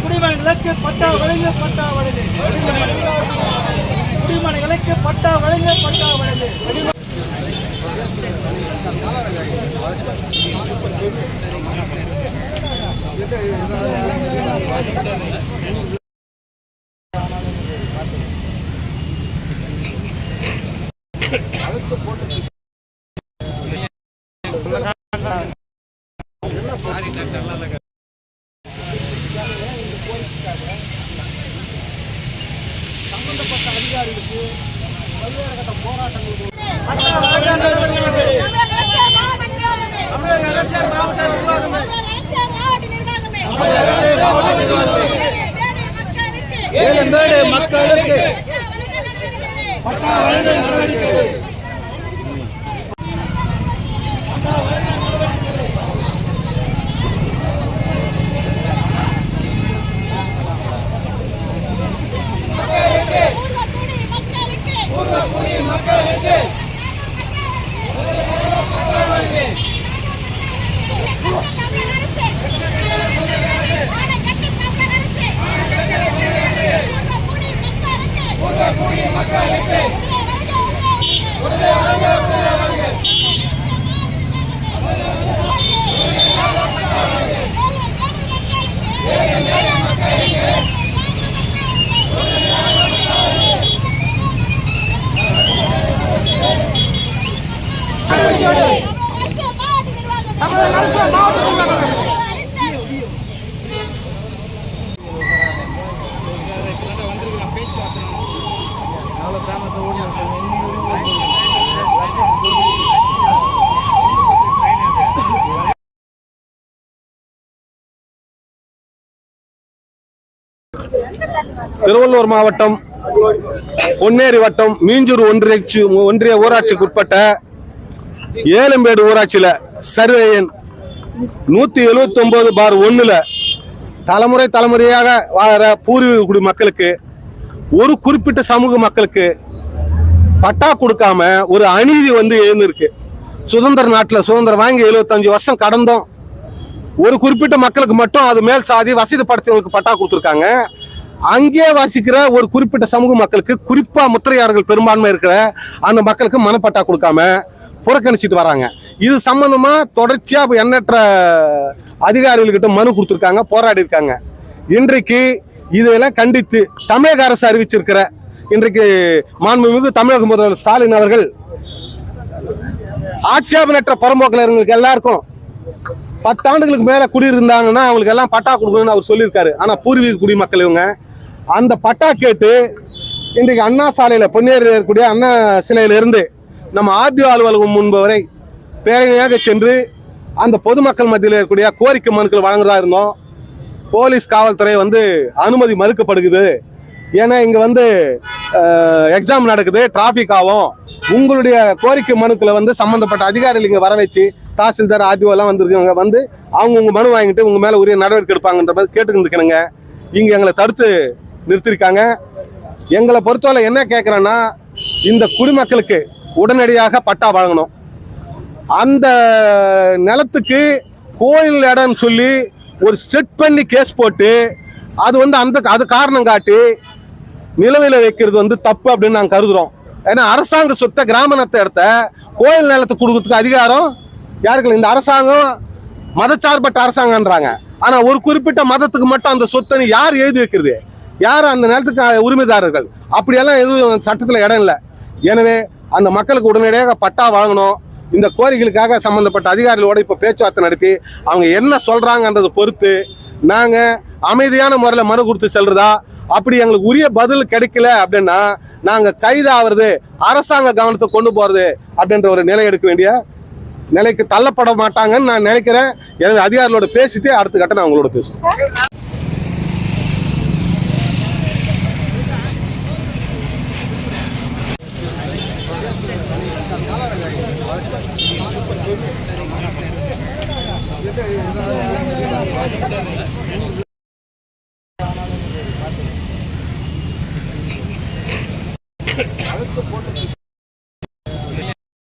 குடிமகன்களுக்கு பட்டா வழங்க குடிமகன்களுக்கு பட்டா வழங்க சம்பந்தப்பட்ட அதிகாரிகளுக்கு பல்வேறு கட்ட போராட்டங்களுக்கு மக்களுக்கு திருவள்ளூர் மாவட்டம் பொன்னேரி வட்டம் மீஞ்சூர் ஒன்றிய ஊராட்சிக்கு உட்பட்ட ஏலம்பேடு ஊராட்சியில சர்வே எண் 179/1 தலைமுறையாக வாழற பூர்வீக குடி மக்களுக்கு ஒரு குறிப்பிட்ட சமூக மக்களுக்கு பட்டா கொடுக்காம ஒரு அநீதி எழுந்திருக்கு. சுதந்திர நாட்டில் சுதந்திரம் வாங்கி 75 வருஷம் கடந்தோம். ஒரு குறிப்பிட்ட மக்களுக்கு மட்டும் அது மேல் சாதி வசதி படைச்சவங்களுக்கு பட்டா கொடுத்துருக்காங்க. அங்கே வாசிக்கிற ஒரு குறிப்பிட்ட சமூக மக்களுக்கு, குறிப்பா முத்திரையாளர்கள் பெரும்பான்மை இருக்கிற அந்த மக்களுக்கு மனப்பட்டா கொடுக்காம புறக்கணிச்சிட்டு வராங்க. இது சம்பந்தமா தொடர்ச்சியா எண்ணற்ற அதிகாரிகள்கிட்ட மனு கொடுத்துருக்காங்க, போராடி இருக்காங்க. இன்றைக்கு இதெல்லாம் கண்டித்து தமிழக அரசு அறிவிச்சிருக்கிற இன்றைக்கு மாண்புமிகு தமிழக முதல்வர் ஸ்டாலின் அவர்கள் ஆட்சேபனற்ற புறம்போக்கிலர்களுக்கு எல்லாருக்கும் 10 ஆண்டுகளுக்கு மேல குடியிருந்தாங்கன்னா அவங்களுக்கு எல்லாம் பட்டா கொடுக்கணும்னு அவர் சொல்லியிருக்காரு. ஆனா பூர்வீக குடிமக்கள் இவங்க அந்த பட்டா கேட்டு இன்றைக்கு அண்ணா சாலையில பொன்னேரியில் இருக்கக்கூடிய அண்ணா சிலையில இருந்து நம்ம ஆர்டிஓ அலுவலகம் முன்பு வரை பேரணியாக சென்று அந்த பொதுமக்கள் மத்தியில் இருக்கக்கூடிய கோரிக்கை மனுக்கள் வழங்குறதா இருந்தோம். போலீஸ் காவல்துறை அனுமதி மறுக்கப்படுகிறது. ஏன்னா இங்க எக்ஸாம் நடக்குது, டிராபிக் ஆகும். உங்களுடைய கோரிக்கை மனுக்களை சம்பந்தப்பட்ட அதிகாரிகள் இங்க வர வச்சு தாசில்தார் ஆர்டிஓ எல்லாம் வந்திருக்காங்க, அவங்க மனு வாங்கிட்டு உங்க மேல உரிய நடவடிக்கை எடுப்பாங்கன்ற மாதிரி கேட்டுக்கிட்டு இங்க எங்களை தடுத்து நிறுத்திருக்காங்க. எங்களை பொறுத்தவரை என்ன கேட்கிறேன்னா, இந்த குடிமக்களுக்கு உடனடியாக பட்டா வழங்கணும். அந்த நிலத்துக்கு கோயில் இடம் சொல்லி ஒரு செட் பண்ணி கேஸ் போட்டு அது அது காரணம் காட்டி நிலவில வைக்கிறது தப்பு அப்படின்னு நாங்க கருதுறோம். ஏன்னா அரசாங்க சொத்தை கிராமத்தை இடத்த கோயில் நிலத்தை கொடுக்கறதுக்கு அதிகாரம் யாருக்கு? இந்த அரசாங்கம் மதச்சார்பற்ற அரசாங்கன்றாங்க. ஆனா ஒரு குறிப்பிட்ட மதத்துக்கு மட்டும் அந்த சொத்தை யார் எழுதி வைக்கிறது? யார் அந்த நிலத்துக்கு உரிமைதாரர்கள்? அப்படியெல்லாம் எதுவும் சட்டத்துல இடம் இல்லை. எனவே அந்த மக்களுக்கு உடனடியாக பட்டா வாங்கணும். இந்த கோரிக்கைகளுக்காக சம்பந்தப்பட்ட அதிகாரிகளோட இப்ப பேச்சுவார்த்தை நடத்தி அவங்க என்ன சொல்றாங்கன்றதை பொறுத்து நாங்க அமைதியான முறையில் மனு கொடுத்து செல்றதா, அப்படி எங்களுக்கு உரிய பதில் கிடைக்கல அப்படின்னா நாங்க கைது ஆகுறது, அரசாங்க கவனத்தை கொண்டு போறது அப்படின்ற ஒரு நிலை எடுக்க வேண்டிய நிலைக்கு தள்ளப்பட மாட்டாங்கன்னு நான் நினைக்கிறேன். எனது அதிகாரிகளோட பேசிட்டு அடுத்த கட்ட நான் உங்களோட பேசுவேன்.